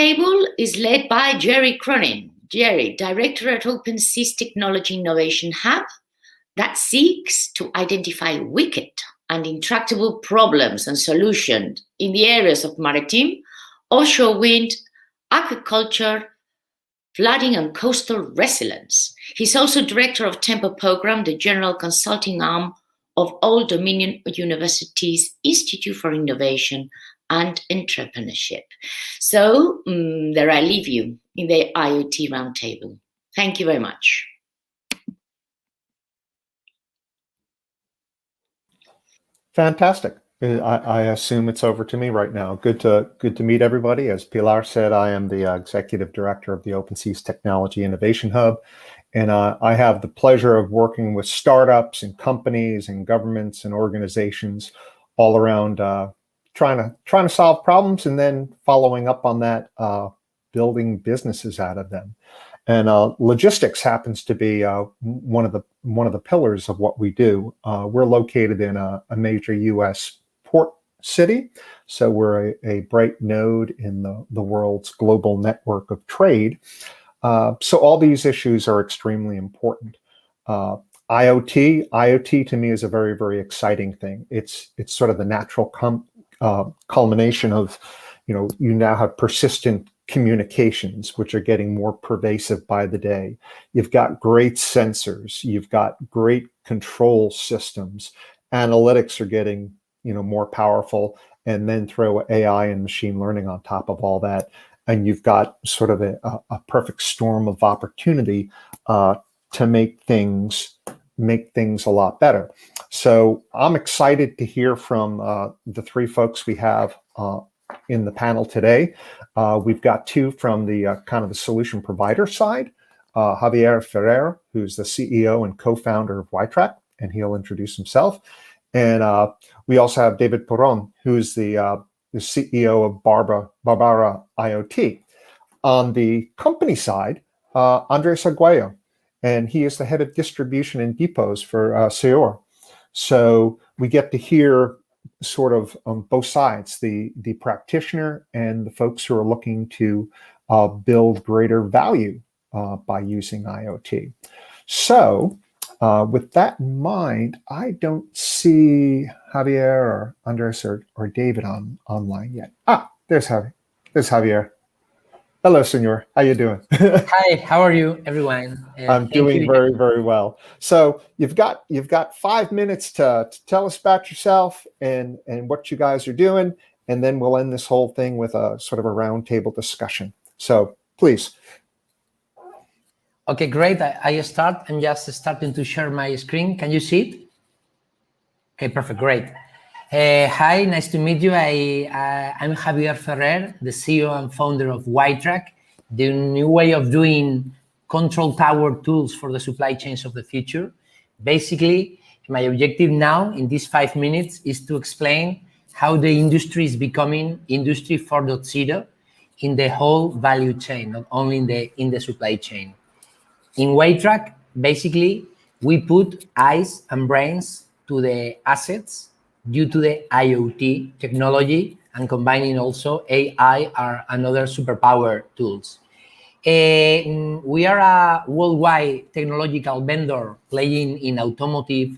Table is led by Jerry Cronin. Jerry, Director at OpenSea's Technology Innovation Hub, that seeks to identify wicked and intractable problems and solutions in the areas of maritime, offshore wind, agriculture, flooding, and coastal resilience. He's also director of Tempo Program, the general consulting arm of Old Dominion University's Institute for Innovation and Entrepreneurship. So there I leave you in the IoT Roundtable. Thank you very much. Fantastic. I assume it's over to me right now. Good to meet everybody. As Pilar said, I am the Executive Director of the OpenSea's Technology Innovation Hub, and I have the pleasure of working with startups and companies and governments and organizations all around trying to solve problems and then following up on that, building businesses out of them. And logistics happens to be one of the pillars of what we do. We're located in a major U.S. port city, so we're a bright node in the world's global network of trade. So all these issues are extremely important. IoT to me is a very, very exciting thing. It's sort of the natural culmination of, you now have persistent communications, which are getting more pervasive by the day. You've got great sensors, you've got great control systems, analytics are getting, more powerful, and then throw AI and machine learning on top of all that. And you've got sort of a perfect storm of opportunity to make things a lot better. So I'm excited to hear from the three folks we have in the panel today. We've got two from the kind of the solution provider side, Javier Ferrer, who's the CEO and co-founder of YTrack, and he'll introduce himself. And we also have David Perron, who's the CEO of Barbara IoT. On the company side, Andres Arguello, and he is the head of distribution and depots for Seor. So we get to hear sort of on both sides, the practitioner and the folks who are looking to build greater value by using IoT. So with that in mind, I don't see Javier or Andres or David online yet. There's Javier. Hello, senor. How you doing? Hi, how are you, everyone? I'm doing very, very well. So you've got 5 minutes to tell us about yourself and what you guys are doing, and then we'll end this whole thing with a sort of a roundtable discussion. So please. Okay, great. I start. I'm just starting to share my screen. Can you see it? Okay, perfect. Great. Hi, nice to meet you. I'm Javier Ferrer, the CEO and founder of YTrack, the new way of doing control tower tools for the supply chains of the future. Basically, my objective now in these 5 minutes is to explain how the industry is becoming Industry 4.0 in the whole value chain, not only in the supply chain. In YTrack, basically, we put eyes and brains to the assets due to the IoT technology and combining also AI and other superpower tools. We are a worldwide technological vendor playing in automotive,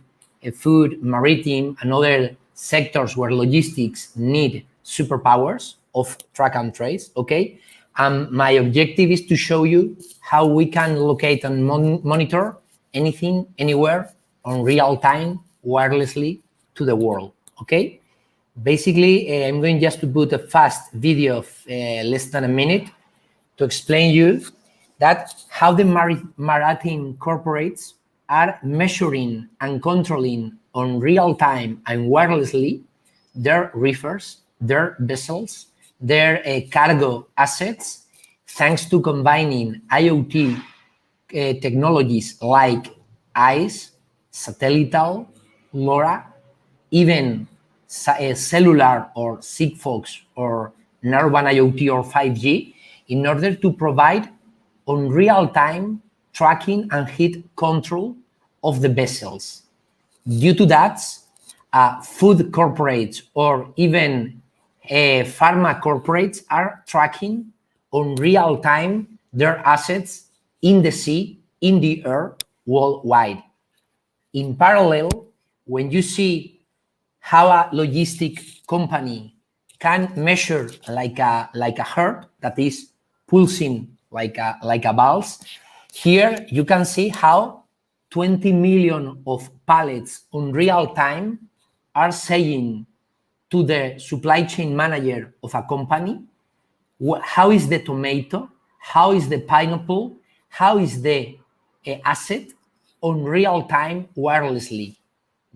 food, maritime, and other sectors where logistics need superpowers of track and trace, okay? My objective is to show you how we can locate and monitor anything, anywhere, on real time, wirelessly to the world, okay? Basically, I'm going just to put a fast video of less than a minute to explain you that how the maritime corporates are measuring and controlling on real time and wirelessly their reefers, their vessels, their cargo assets, thanks to combining IoT technologies like ICE, satellite, LoRa, even cellular or Sigfox or Narrowband IoT or 5G, in order to provide on real-time tracking and heat control of the vessels. Due to that, food corporates or even pharma corporates are tracking on real time their assets in the sea, in the air, worldwide. In parallel, when you see how a logistic company can measure like a heart that is pulsing like a pulse, here you can see how 20 million of pallets on real time are saying to the supply chain manager of a company, how is the tomato, how is the pineapple, how is the asset on real time wirelessly.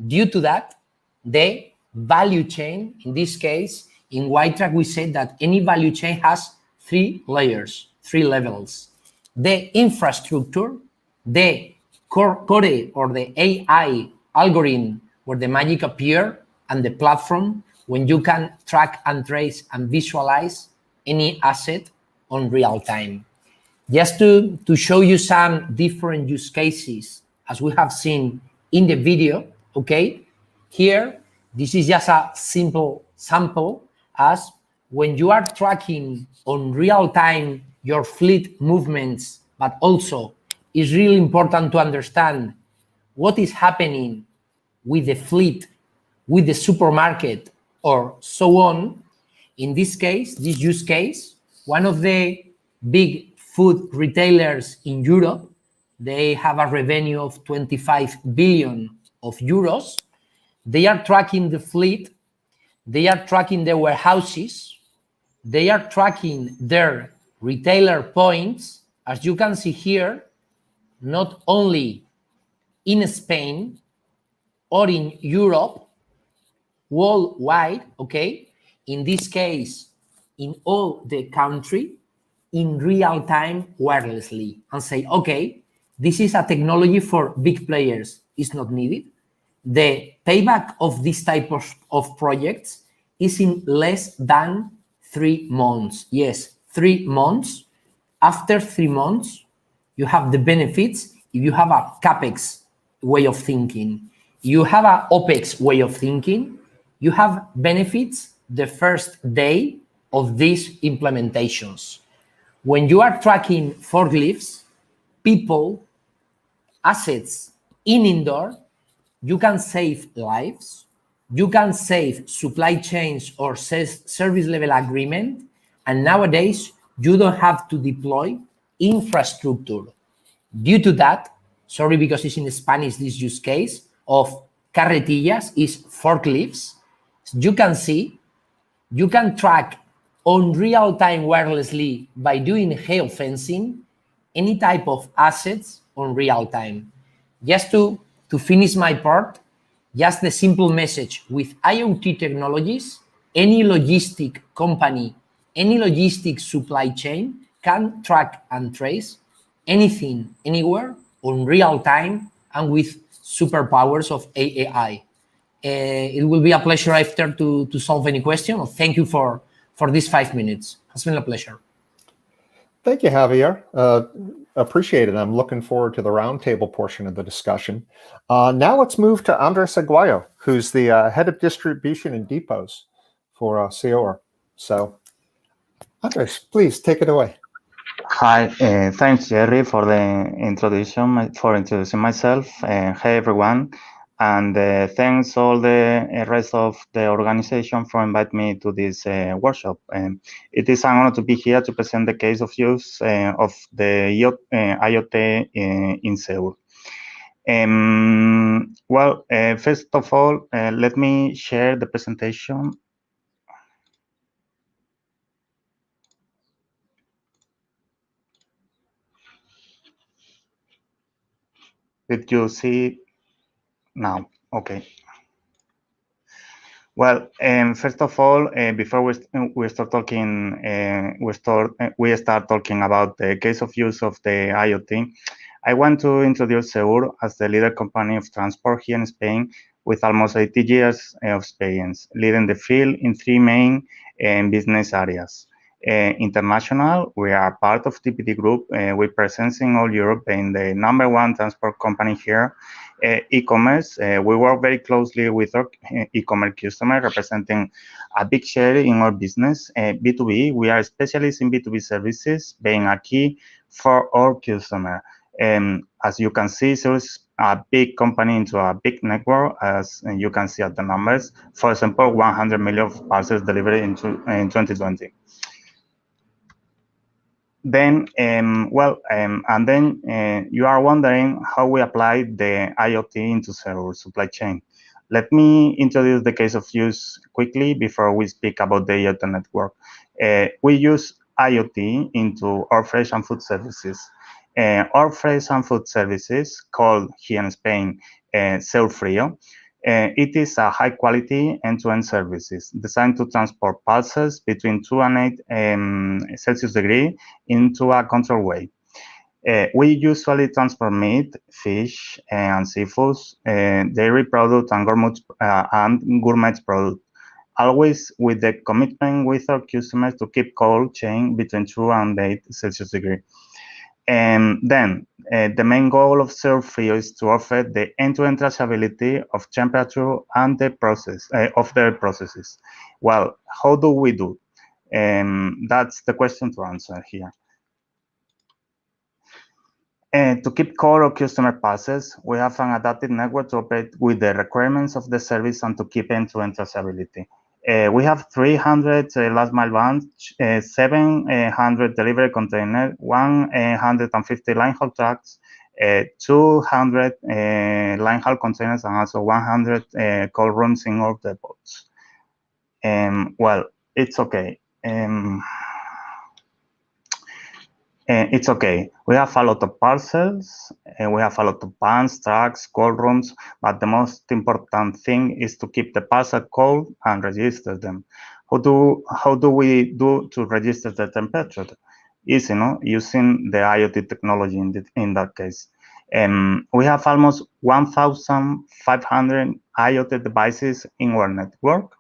Due to that, the value chain, in this case, in White-Track, we said that any value chain has 3 layers, 3 levels. The infrastructure, the core or the AI algorithm where the magic appear, and the platform when you can track and trace and visualize any asset on real time. Just to show you some different use cases, as we have seen in the video, okay? Here, this is just a simple sample as when you are tracking on real time your fleet movements, but also it's really important to understand what is happening with the fleet, with the supermarket, or so on. In this case, this use case, one of the big food retailers in Europe, they have a revenue of 25 billion of euros. They are tracking the fleet, they are tracking their warehouses, they are tracking their retailer points, as you can see here, not only in Spain or in Europe, worldwide, okay? In this case, in all the country, in real time, wirelessly, and say, okay, this is a technology for big players, it's not needed. The payback of this type of projects is in less than 3 months. Yes, 3 months. After 3 months, you have the benefits. If you have a CapEx way of thinking, you have a OpEx way of thinking, you have benefits the first day of these implementations. When you are tracking forklifts, people, assets in indoor, you can save lives, you can save supply chains or service level agreement, and nowadays you don't have to deploy infrastructure. Due to that, sorry because it's in Spanish, this use case of carretillas is forklifts. You can see, you can track on real-time wirelessly by doing geofencing any type of assets on real time. Just to finish my part, just the simple message, with IoT technologies, any logistic company, any logistic supply chain can track and trace anything, anywhere, on real time and with superpowers of AI. It will be a pleasure after to solve any question. Thank you for these 5 minutes. It's been a pleasure. Thank you, Javier. Appreciate it. I'm looking forward to the roundtable portion of the discussion. Now let's move to Andres Aguayo, who's the head of distribution and depots for COR. So, Andres, please take it away. Hi, thanks, Jerry, for the introduction, for introducing myself. Hey, everyone. And thanks all the rest of the organization for inviting me to this workshop. It is an honor to be here to present the case of use of the IoT in Seoul. Well, first of all, let me share the presentation. Did you see now? Okay. Well, first of all, before we start talking, we start talking about the case of use of the IoT. I want to introduce Segur as the leader company of transport here in Spain, with almost 80 years of experience, leading the field in 3 main business areas: international. We are part of TPD Group. We presence in all Europe, being the #1 transport company here. E-commerce, we work very closely with our e-commerce customer, representing a big share in our business. B2B, we are specialists in B2B services, being a key for our customer. As you can see, so it's a big company into a big network, as you can see at the numbers. For example, 100 million parcels delivered in 2020. Then, and then you are wondering how we apply the IoT into our supply chain. Let me introduce the case of use quickly before we speak about the IoT network. We use IoT into our fresh and food services. Our fresh and food services, called here in Spain, Seu Frio, it is a high-quality end-to-end services designed to transport parcels between 2 and 8 Celsius degree into a controlled way. We usually transport meat, fish, and seafoods, dairy products, and gourmet products, always with the commitment with our customers to keep cold chain between 2 and 8 Celsius degree. And then the main goal of Seu Frio is to offer the end-to-end traceability of temperature and the process of their processes. Well, how do we do? That's the question to answer here. To keep core of customer passes, we have an adapted network to operate with the requirements of the service and to keep end-to-end traceability. We have 300 last mile vans, 700 delivery containers, 150 line haul trucks, 200 line haul containers, and also 100 cold rooms in all depots. Well, it's okay. It's okay. We have a lot of parcels, and we have a lot of vans, trucks, cold rooms, but the most important thing is to keep the parcel cold and register them. How do we do to register the temperature? Easy, no? Using the IoT technology in that case. We have almost 1,500 IoT devices in our network.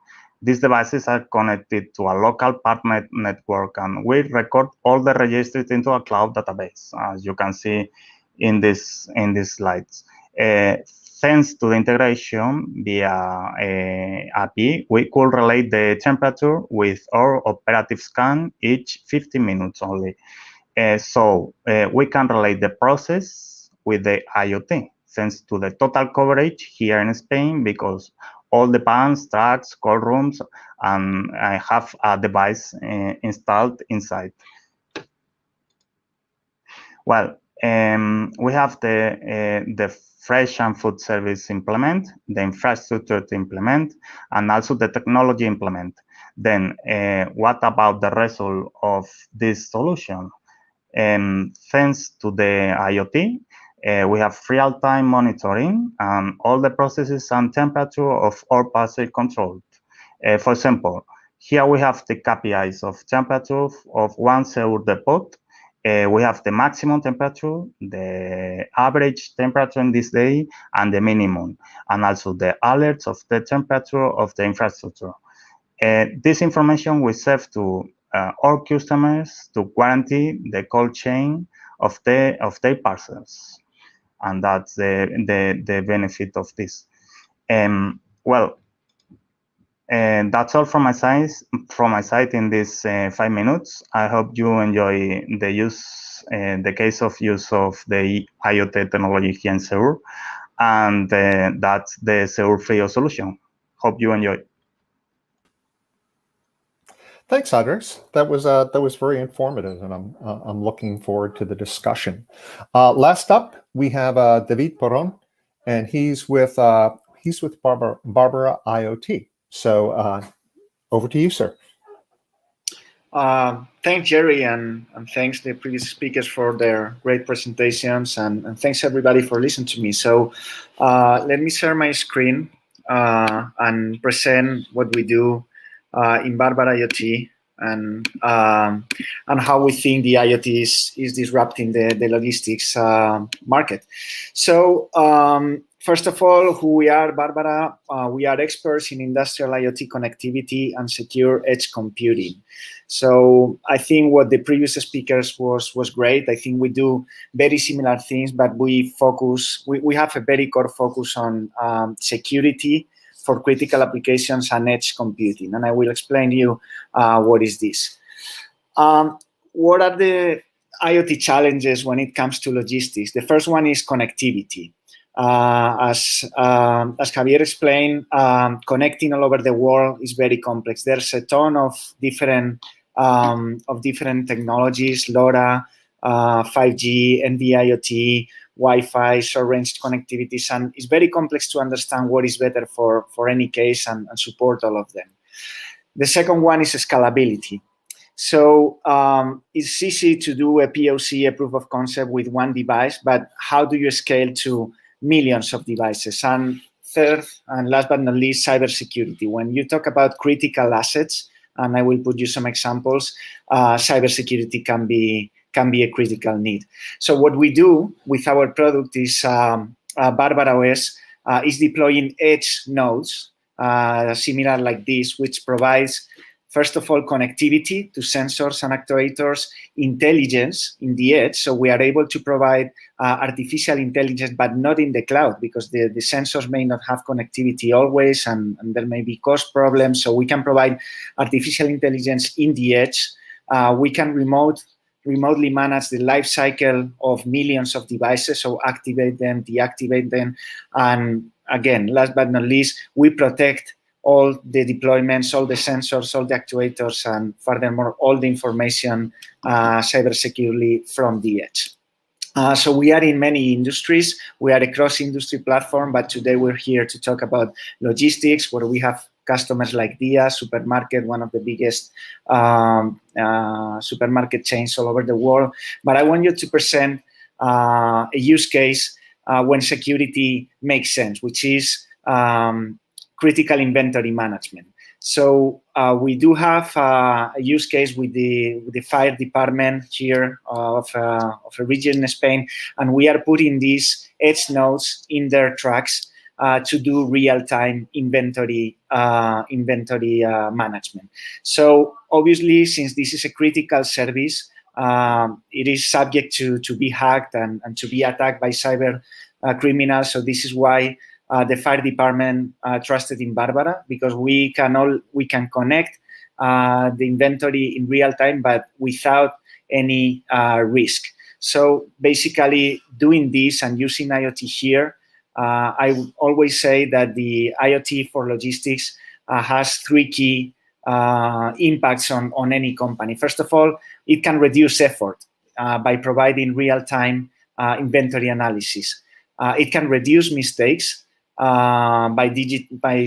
These devices are connected to a local partner network, and we record all the registers into a cloud database, as you can see in these slides. Thanks to the integration via API, we could relate the temperature with our operative scan each 50 minutes only. So we can relate the process with the IoT, thanks to the total coverage here in Spain, because all the vans, trucks, cold rooms, and I have a device installed inside. Well, we have the fresh and food service implement, the infrastructure to implement, and also the technology implement. Then what about the result of this solution? Thanks to the IoT, we have real-time monitoring and all the processes and temperature of our parcel controlled. For example, here we have the KPIs of temperature of one Seu depot. We have the maximum temperature, the average temperature in this day, and the minimum, and also the alerts of the temperature of the infrastructure. This information we serve to our customers to guarantee the cold chain of their parcels. And that's the benefit of this. Well, that's all from my side in this 5 minutes. I hope you enjoy the case of use of the IoT technology here in Seu, and that's the Seu Frio solution. Hope you enjoy. Thanks, Andres. That was very informative, and I'm looking forward to the discussion. Last up, we have David Poron, and he's with Barbara IoT. So over to you, sir. Thanks, Jerry, and thanks the previous speakers for their great presentations, and thanks everybody for listening to me. So let me share my screen and present what we do in Barbara IoT and how we think the IoT is disrupting the logistics market. So First of all, who we are, Barbara, we are experts in industrial IoT connectivity and secure edge computing. So I think what the previous speakers was great. I think we do very similar things, but we have a very core focus on security for critical applications and edge computing. And I will explain to you what is this. What are the IoT challenges when it comes to logistics? The first one is connectivity. As Javier explained, connecting all over the world is very complex. There's a ton of different technologies: LoRa, 5G, NB-IoT, Wi-Fi, short-range connectivities, and it's very complex to understand what is better for any case and support all of them. The second one is scalability. So it's easy to do a POC, a proof of concept, with one device, but how do you scale to millions of devices? And third, and last but not least, cybersecurity. When you talk about critical assets, and I will put you some examples, cybersecurity can be a critical need. So what we do with our product is Barbara OS is deploying edge nodes similar like this, which provides, first of all, connectivity to sensors and actuators, intelligence in the edge. So we are able to provide artificial intelligence, but not in the cloud, because the sensors may not have connectivity always, and there may be cost problems. So we can provide artificial intelligence in the edge. We can remotely manage the life cycle of millions of devices, so activate them, deactivate them. And again, last but not least, we protect all the deployments, all the sensors, all the actuators, and furthermore, all the information cyber securely from the edge. So we are in many industries. We are a cross-industry platform, but today we're here to talk about logistics, where we have customers like Dia Supermarket, one of the biggest supermarket chains all over the world. But I want you to present a use case when security makes sense, which is critical inventory management. So we do have a use case with the fire department here of a region in Spain, and we are putting these edge nodes in their trucks to do real-time inventory management. So obviously, since this is a critical service, it is subject to be hacked and to be attacked by cyber criminals. So this is why the fire department trusted in Barbara, because we can connect the inventory in real time, but without any risk. So basically, doing this and using IoT here, I would always say that the IoT for logistics has three key impacts on any company. First of all, it can reduce effort by providing real-time inventory analysis. It can reduce mistakes by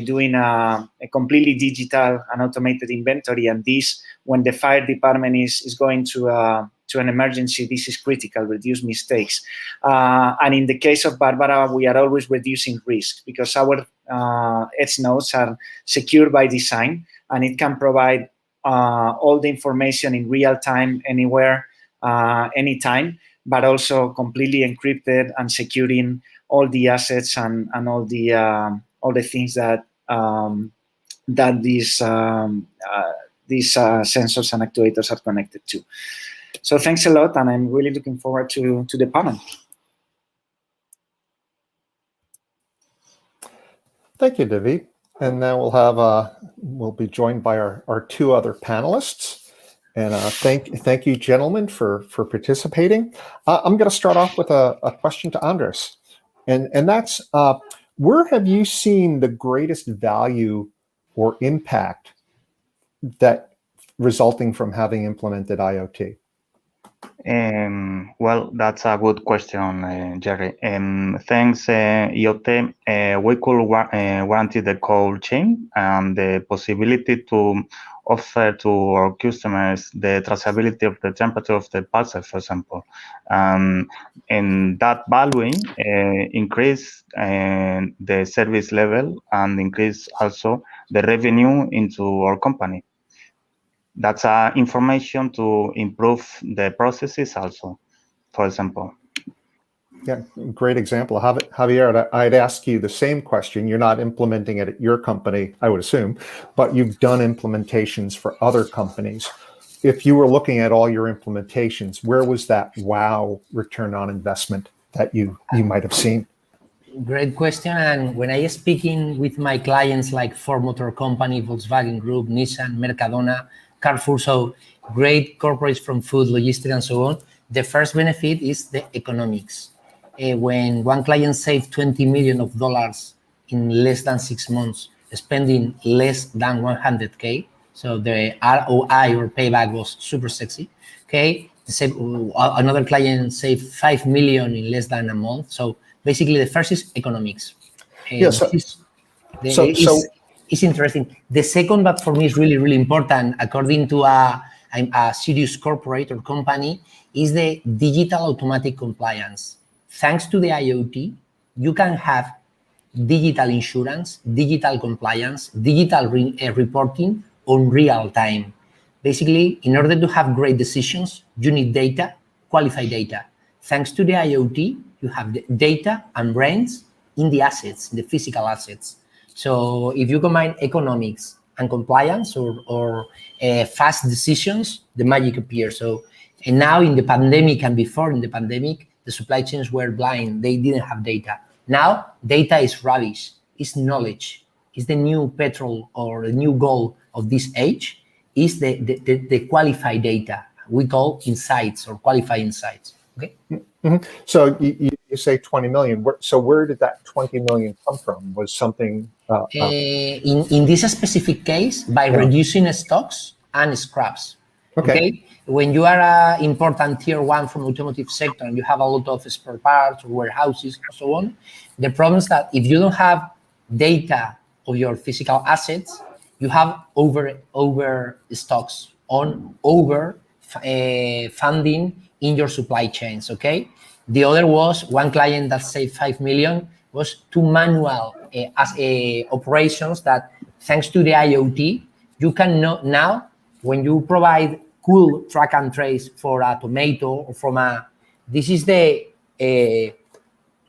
doing a completely digital and automated inventory, and this, when the fire department is going to an emergency, this is critical, reduce mistakes. And in the case of Barbara, we are always reducing risk, because our edge nodes are secure by design, and it can provide all the information in real time, anywhere, anytime, but also completely encrypted and securing all the assets and all the things that these sensors and actuators are connected to. So thanks a lot, and I'm really looking forward to the panel. Thank you, David. And now we'll be joined by our two other panelists. And thank you, gentlemen, for participating. I'm going to start off with a question to Andres. And that's, where have you seen the greatest value or impact that resulting from having implemented IoT? Well, that's a good question, Jerry. Thanks, IoT, we could guarantee the cold chain and the possibility to offer to our customers the traceability of the temperature of the parcel, for example. And that valuing increase the service level and increase also the revenue into our company. That's information to improve the processes also, for example. Yeah, great example. Javier, I'd ask you the same question. You're not implementing it at your company, I would assume, but you've done implementations for other companies. If you were looking at all your implementations, where was that wow return on investment that you might have seen? Great question. And when I speaking with my clients like Ford Motor Company, Volkswagen Group, Nissan, Mercadona, Carrefour, so great corporates from food, logistics, and so on, the first benefit is the economics. When one client saved $20 million in less than 6 months, spending less than 100K, so the ROI or payback was super sexy. Okay, another client saved 5 million in less than a month. So basically, the first is economics. Yes. It's interesting. The second, but for me is really, really important, according to a serious corporate or company, is the digital automatic compliance. Thanks to the IoT, you can have digital insurance, digital compliance, digital reporting on real time. Basically, in order to have great decisions, you need data, qualified data. Thanks to the IoT, you have the data and brains in the assets, the physical assets. So if you combine economics and compliance or fast decisions, the magic appears. So, and now in the pandemic and before in the pandemic, the supply chains were blind. They didn't have data. Now, data is rubbish, it's knowledge, it's the new petrol or the new goal of this age, is the qualified data. We call insights or qualified insights, okay? Mm-hmm. So you say 20 million. So where did that 20 million come from? Was something... in this specific case, by reducing stocks and scraps, okay? When you are an important tier one from automotive sector and you have a lot of spare parts or warehouses and so on, the problem is that if you don't have data of your physical assets, you have over stocks on funding in your supply chains, okay? The other was one client that saved 5 million was two manual operations that thanks to the IoT, you can know now when you provide cool track and trace for a tomato or from this is the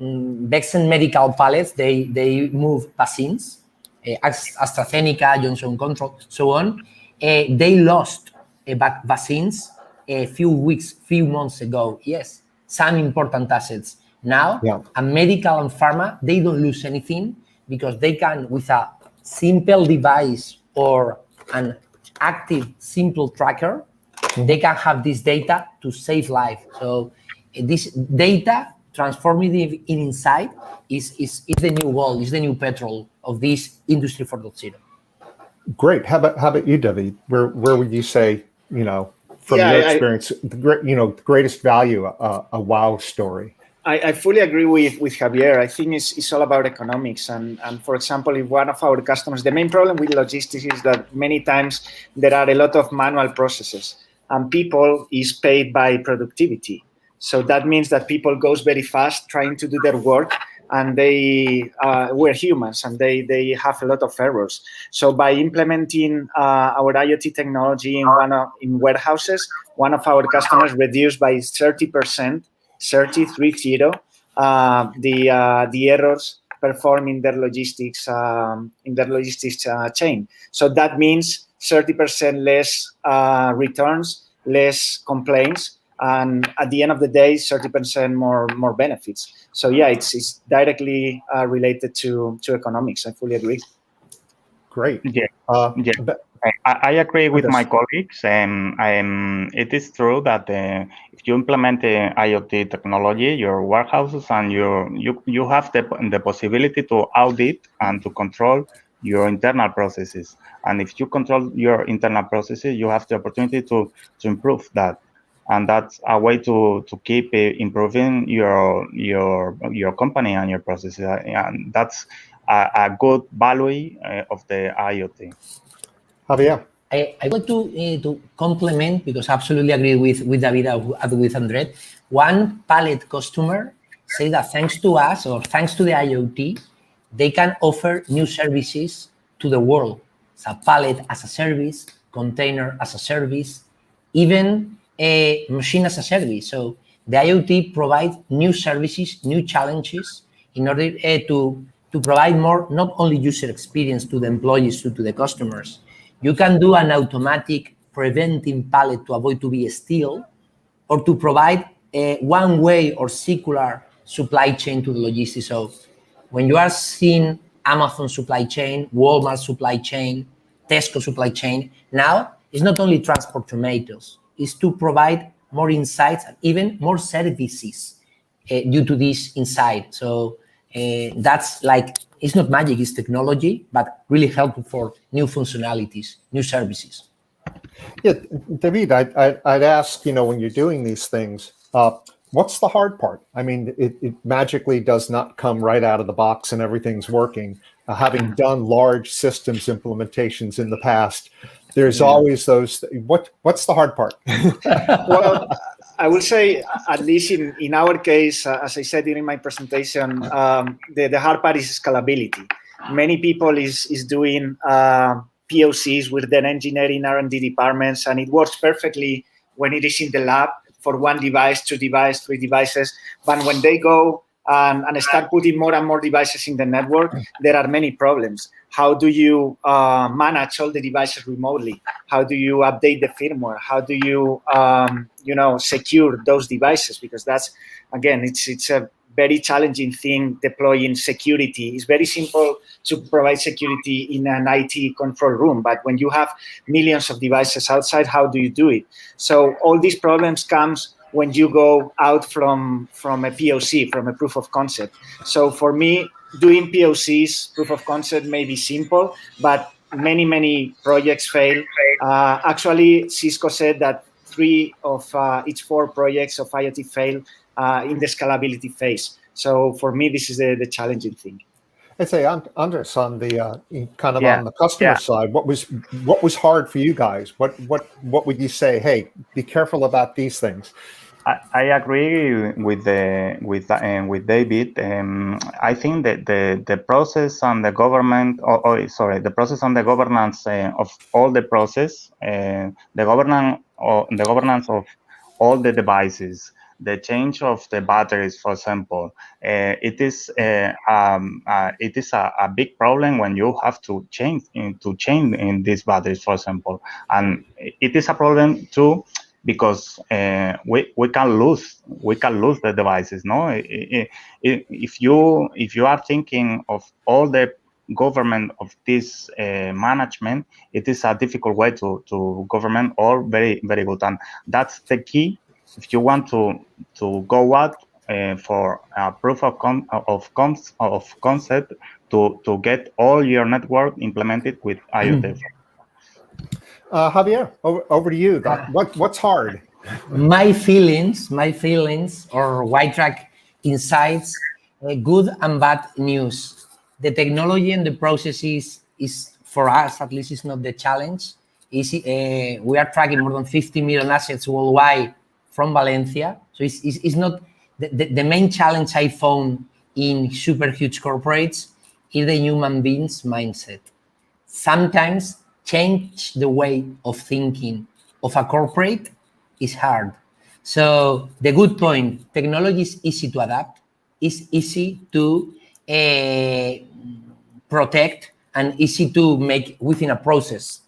Bexen medical pallets, they move vaccines, AstraZeneca, Johnson Control, so on. They lost vaccines a few months ago. Yes, some important assets. Now, a medical and pharma, they don't lose anything because they can, with a simple device or an active simple tracker, they can have this data to save life. So this data transformative in insight is the new goal, is the new petrol of this industry 4.0. Great. How about you, David? Where would you say, from your experience, the greatest value, a wow story? I fully agree with Javier. I think it's all about economics. And for example, if one of our customers, the main problem with logistics is that many times there are a lot of manual processes and people is paid by productivity. So that means that people goes very fast trying to do their work and we're humans and they have a lot of errors. So by implementing our IoT technology in warehouses, one of our customers reduced by 30%, 30, the errors performed in their logistics chain. So that means 30% less returns, less complaints, and at the end of the day, 30% more benefits. So yeah, it's directly related to economics. I fully agree. Great. Yeah. I agree with my colleagues. It is true that if you implement the IoT technology, your warehouses and you have the possibility to audit and to control your internal processes. And if you control your internal processes, you have the opportunity to improve that. And that's a way to keep improving your company and your processes. And that's a good value of the IoT. Javier. I want to complement, because I absolutely agree with David and with Andre. One pallet customer say that thanks to us or thanks to the IoT, they can offer new services to the world. So pallet as a service, container as a service, even a machine as a service. So The IoT provides new services, new challenges in order to provide more, not only user experience to the employees, to the customers. You can do an automatic preventing pallet to avoid to be steal, or to provide a one-way or circular supply chain to the logistics. So when you are seeing Amazon supply chain, Walmart supply chain, Tesco supply chain, now it's not only transport tomatoes, it's to provide more insights and even more services due to this insight. So that's like, it's not magic, it's technology, but really helpful for new functionalities, new services. Yeah, David, I'd ask, when you're doing these things, what's the hard part? I mean, it magically does not come right out of the box and everything's working. Having done large systems implementations in the past, there's always those. What's the hard part? Well, I will say, at least in our case, as I said during my presentation, the hard part is scalability. Many people is doing POCs with their engineering R&D departments, and it works perfectly when it is in the lab for one device, two devices, three devices. But when they go and start putting more and more devices in the network, there are many problems. How do you manage all the devices remotely? How do you update the firmware? How do you, secure those devices? Because that's, again, it's a very challenging thing deploying security. It's very simple to provide security in an IT control room, but when you have millions of devices outside, how do you do it? So all these problems comes when you go out from a POC, from a proof of concept. So for me, doing POCs, proof of concept, may be simple, but many projects fail. Actually, Cisco said that 3 of each 4 projects of IoT fail in the scalability phase. So for me, this is the challenging thing. I'd say, Andres, on the on the customer side, what was hard for you guys? What would you say? Hey, be careful about these things. I agree with David. I think that the process and the government, the process and the governance of all the process, the governance of all the devices, the change of the batteries, for example, it is a big problem when you have to change in these batteries, for example, and it is a problem too, because we can lose the devices. No, if you are thinking of all the government of this management, it is a difficult way to government, or very good, and that's the key if you want to go out for a proof of concept to get all your network implemented with IoT. Javier, over to you. What's hard? My feelings, or white track insights, good and bad news. The technology and the processes is, for us at least, is not the challenge. We are tracking more than 50 million assets worldwide from Valencia. So it's not the main challenge I found in super huge corporates is the human beings mindset. Sometimes change the way of thinking of a corporate is hard. So the good point, technology is easy to adapt, is easy to protect, and easy to make within a process.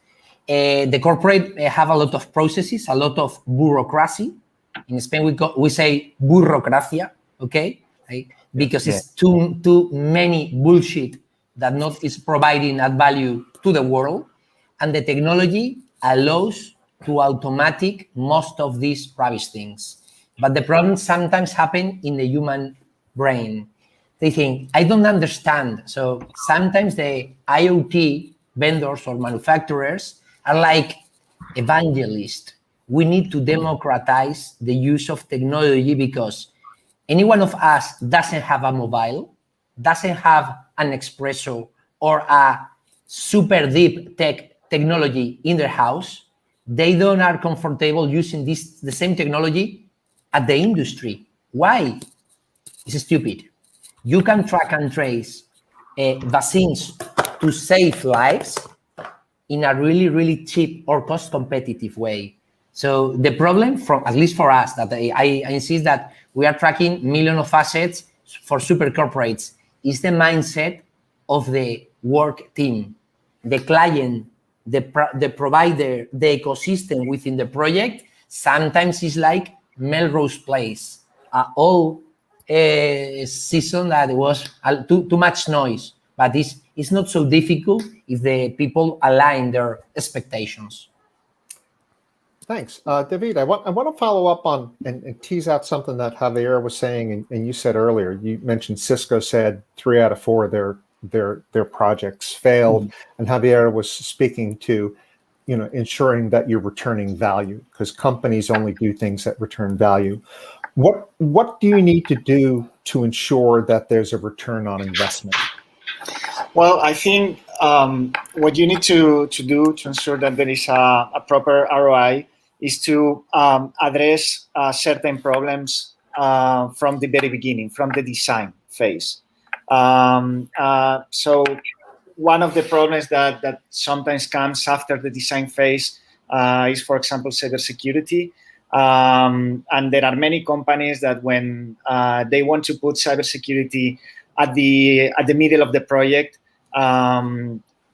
The corporate have a lot of processes, a lot of bureaucracy. In Spain, we say burocracia, okay? Because it's too many bullshit that not is providing that value to the world. And the technology allows to automatic most of these rubbish things. But the problems sometimes happen in the human brain. They think, I don't understand. So sometimes the IoT vendors or manufacturers are like evangelists. We need to democratize the use of technology because any one of us doesn't have a mobile, doesn't have an espresso or a super deep technology in their house. They don't are comfortable using the same technology at the industry. Why? It's stupid. You can track and trace vaccines to save lives in a really cheap or cost competitive way. So the problem, from at least for us, that I insist that we are tracking millions of assets for super corporates, is the mindset of the work team, the client, the provider, the ecosystem within the project. Sometimes it's like Melrose Place, all season that was too much noise, but it's not so difficult if the people align their expectations. Thanks. David, I want to follow up on and tease out something that Javier was saying, and you said earlier. You mentioned Cisco said 3 out of 4 of their projects failed, and Javier was speaking to, ensuring that you're returning value, because companies only do things that return value. What do you need to do to ensure that there's a return on investment? Well, I think what you need to do to ensure that there is a proper ROI is to address certain problems from the very beginning, from the design phase. So one of the problems that sometimes comes after the design phase is, for example, cybersecurity. And there are many companies that when they want to put cybersecurity at the middle of the project,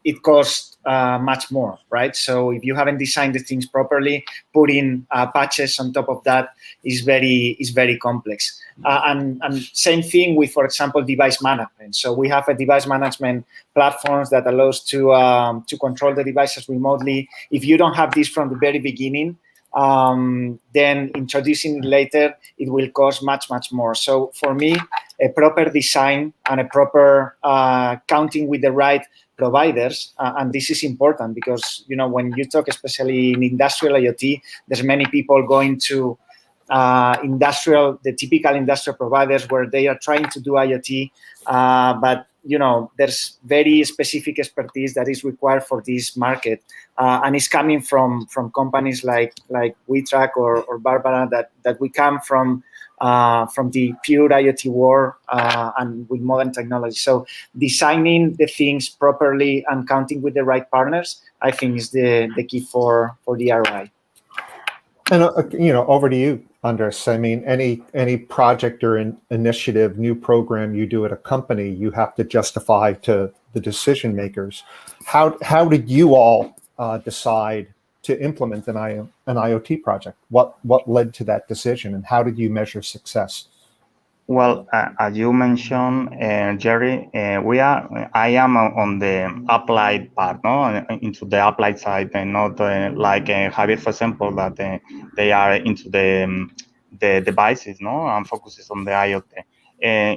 it costs much more, right? So if you haven't designed the things properly, putting patches on top of that is very complex. And same thing with, for example, device management. So we have a device management platforms that allows to control the devices remotely. If you don't have this from the very beginning, then introducing it later, it will cost much more. So for me, a proper design and a proper counting with the right providers, and this is important because, when you talk especially in industrial IoT, there's many people going to the typical industrial providers where they are trying to do IoT, but there's very specific expertise that is required for this market, and it's coming from companies like WeTrack or Barbara that we come from the pure IoT world and with modern technology. So designing the things properly and counting with the right partners, I think, is the key for the ROI. And over to you, Andres. I mean, any project or initiative, new program you do at a company, you have to justify to the decision makers. How did you all decide to implement an IoT project? What led to that decision, and how did you measure success? Well, as you mentioned, Jerry, I am on the applied part, no, into the applied side, and not like Javier, for example, that they are into the devices, no, and focuses on the IoT.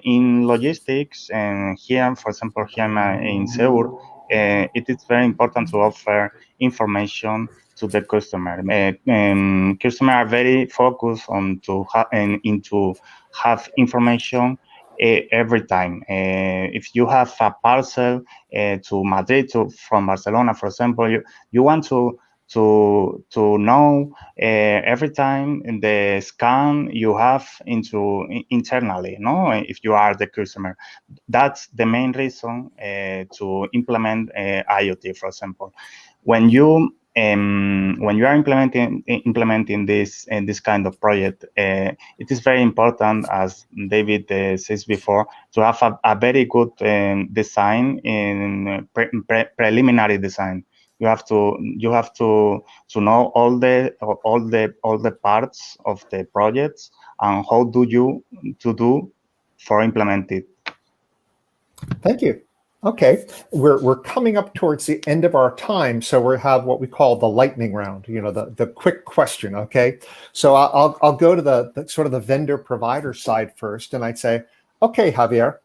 In logistics, and here, for example, here in Seoul, it is very important to offer information to the customer. Customers are very focused on into have information every time. If you have a parcel to Madrid from Barcelona, for example, you want to know every time the scan you have internally, no? If you are the customer, that's the main reason to implement IoT, for example. When you are implementing this kind of project, it is very important, as David says before, to have a very good design in preliminary design. You have to know all the parts of the projects and how do you to do for implement it. Thank you. Okay, we're coming up towards the end of our time, so we have what we call the lightning round. The quick question. Okay, so I'll go to the sort of the vendor provider side first, and I'd say, okay, Javier,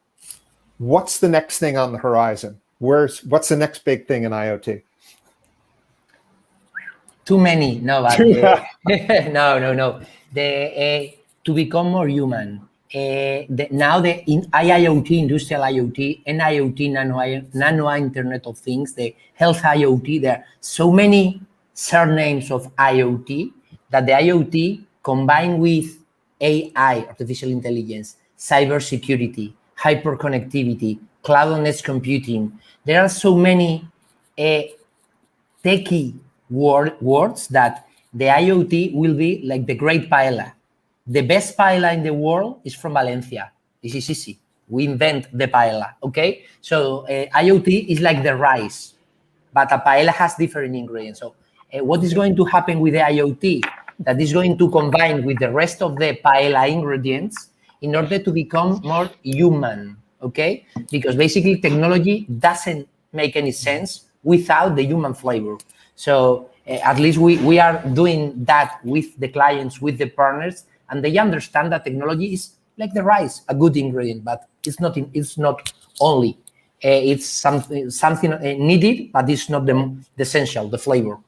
what's the next thing on the horizon? What's the next big thing in IoT? Too many. No, but no. To become more human. Now in IoT, industrial IoT, NIoT, nano Internet of Things, the health IoT, there are so many surnames of IoT that the IoT combined with AI, artificial intelligence, cybersecurity, hyperconnectivity, cloud and edge computing. There are so many techie words that the IoT will be like the great paella. The best paella in the world is from Valencia. This is easy. We invent the paella, okay? So IoT is like the rice, but a paella has different ingredients. So what is going to happen with the IoT? That is going to combine with the rest of the paella ingredients in order to become more human, okay? Because basically technology doesn't make any sense without the human flavor. So at least we are doing that with the clients, with the partners, and they understand that technology is like the rice, a good ingredient, but it's not only. It's something needed, but it's not the essential, the flavor.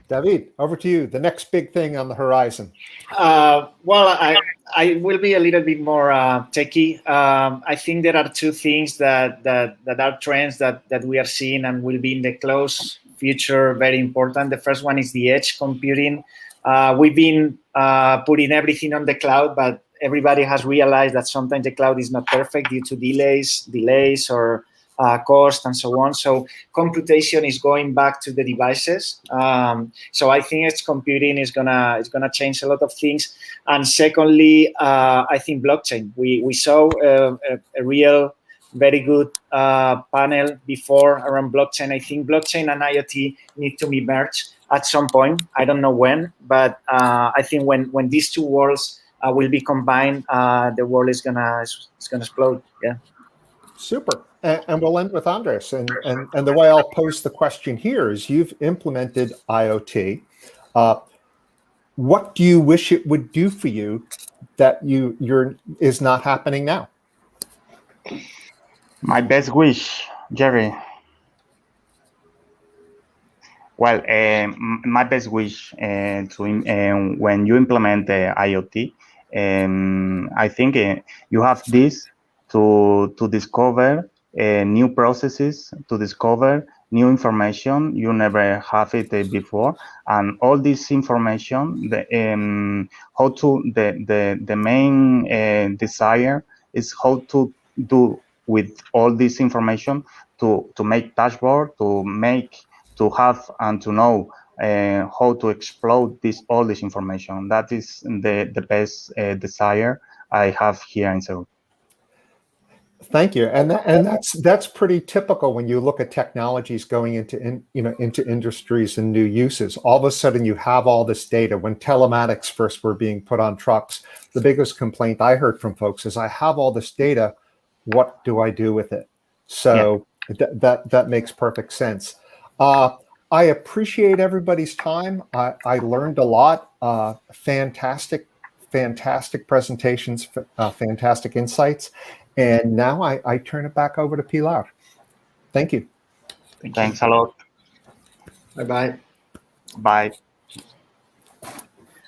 David, over to you. The next big thing on the horizon. Well, I will be a little bit more techie. I think there are two things that are trends that we are seeing and will be in the close future very important. The first one is the edge computing. We've been putting everything on the cloud, but everybody has realized that sometimes the cloud is not perfect due to delays or cost and so on. So computation is going back to the devices. So I think edge computing is gonna change a lot of things. And secondly, I think blockchain. We saw a real very good panel before around blockchain. I think blockchain and IoT need to be merged at some point. I don't know when, but I think when these two worlds will be combined, the world is gonna explode. Yeah. Super. And we'll end with Andres. And the way I'll pose the question here is you've implemented IoT. What do you wish it would do for you that is not happening now? My best wish, Jerry. Well, my best wish when you implement the IoT, I think you have this to discover new processes, to discover new information. You never have it before, and all this information, the main desire is how to do with all this information to make dashboard, to have and to know how to explode all this information. That is the best desire I have here in Seoul. Thank you, and that's pretty typical when you look at technologies going into industries and new uses. All of a sudden, you have all this data. When telematics first were being put on trucks, the biggest complaint I heard from folks is, "I have all this data. What do I do with it?" So that makes perfect sense. I appreciate everybody's time. I learned a lot. Fantastic presentations, fantastic insights. And now I turn it back over to Pilar. Thank you. Thanks a lot. Bye-bye. Bye.